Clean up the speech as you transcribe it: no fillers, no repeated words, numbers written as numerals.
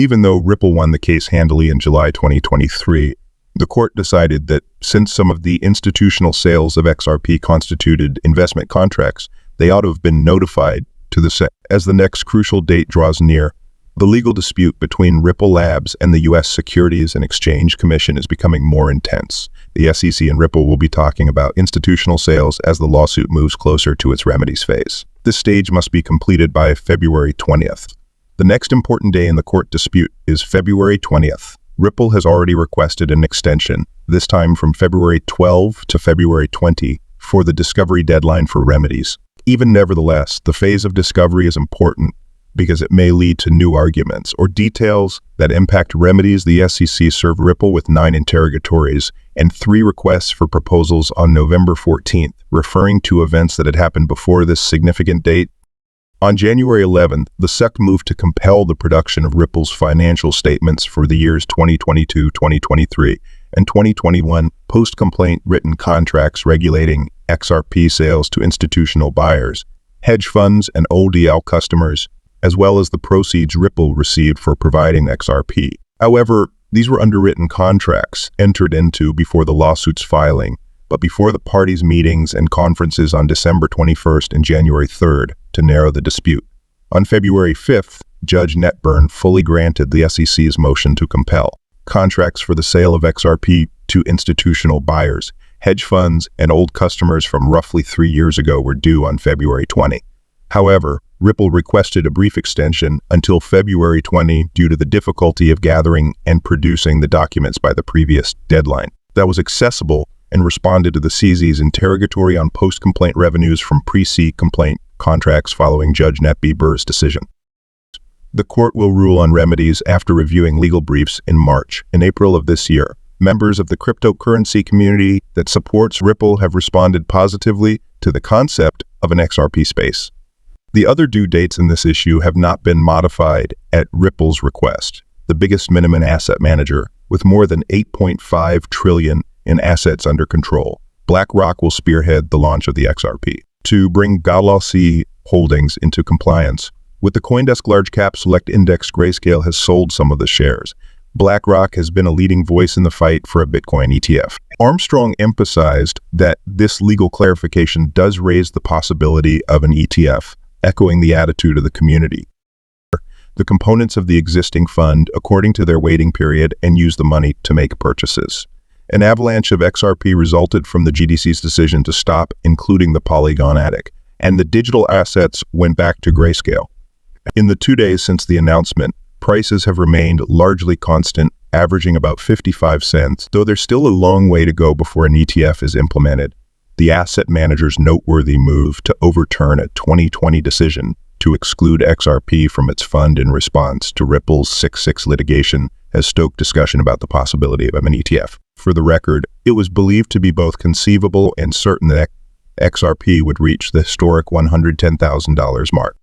Even though Ripple won the case handily in July 2023, the court decided that since some of the institutional sales of XRP constituted investment contracts, they ought to have been notified to the SEC. As the next crucial date draws near, the legal dispute between Ripple Labs and the U.S. Securities and Exchange Commission is becoming more intense. The SEC and Ripple will be talking about institutional sales as the lawsuit moves closer to its remedies phase. This stage must be completed by February 20th. The next important day in the court dispute is February 20th. Ripple has already requested an extension, this time from February 12 to February 20, for the discovery deadline for remedies. Even nevertheless, the phase of discovery is important because it may lead to new arguments or details that impact remedies. The SEC served Ripple with 9 interrogatories and 3 requests for proposals on November 14th, referring to events that had happened before this significant date. On January 11th, the SEC moved to compel the production of Ripple's financial statements for the years 2022, 2023, and 2021 post-complaint written contracts regulating XRP sales to institutional buyers, hedge funds, and ODL customers, as well as the proceeds Ripple received for providing XRP. However, these were underwritten contracts entered into before the lawsuit's filing, but before the parties' meetings and conferences on December 21st and January 3rd to narrow the dispute. On February 5th, Judge Netburn fully granted the SEC's motion to compel. Contracts for the sale of XRP to institutional buyers, hedge funds, and old customers from roughly 3 years ago were due on February 20. However, Ripple requested a brief extension until February 20 due to the difficulty of gathering and producing the documents by the previous deadline. That was accessible and responded to the SEC's interrogatory on post-complaint revenues from pre-complaint contracts following Judge Netbur's decision. The court will rule on remedies after reviewing legal briefs in March and April of this year. Members of the cryptocurrency community that supports Ripple have responded positively to the concept of an XRP space. The other due dates in this issue have not been modified at Ripple's request. The biggest minimum asset manager, with more than $8.5 trillion in assets under control, BlackRock will spearhead the launch of the XRP. To bring Galaxy Holdings into compliance with the CoinDesk Large Cap Select Index, Grayscale has sold some of the shares. BlackRock has been a leading voice in the fight for a Bitcoin ETF. Armstrong emphasized that this legal clarification does raise the possibility of an ETF, echoing the attitude of the community. The components of the existing fund according to their waiting period and use the money to make purchases. An avalanche of XRP resulted from the GDC's decision to stop including the Polygon attic, and the digital assets went back to Grayscale. In the 2 days since the announcement, prices have remained largely constant, averaging about 55 cents, though there's still a long way to go before an ETF is implemented. The asset manager's noteworthy move to overturn a 2020 decision to exclude XRP from its fund in response to Ripple's 6.6 litigation has stoked discussion about the possibility of an ETF. For the record, it was believed to be both conceivable and certain that XRP would reach the historic $110,000 mark.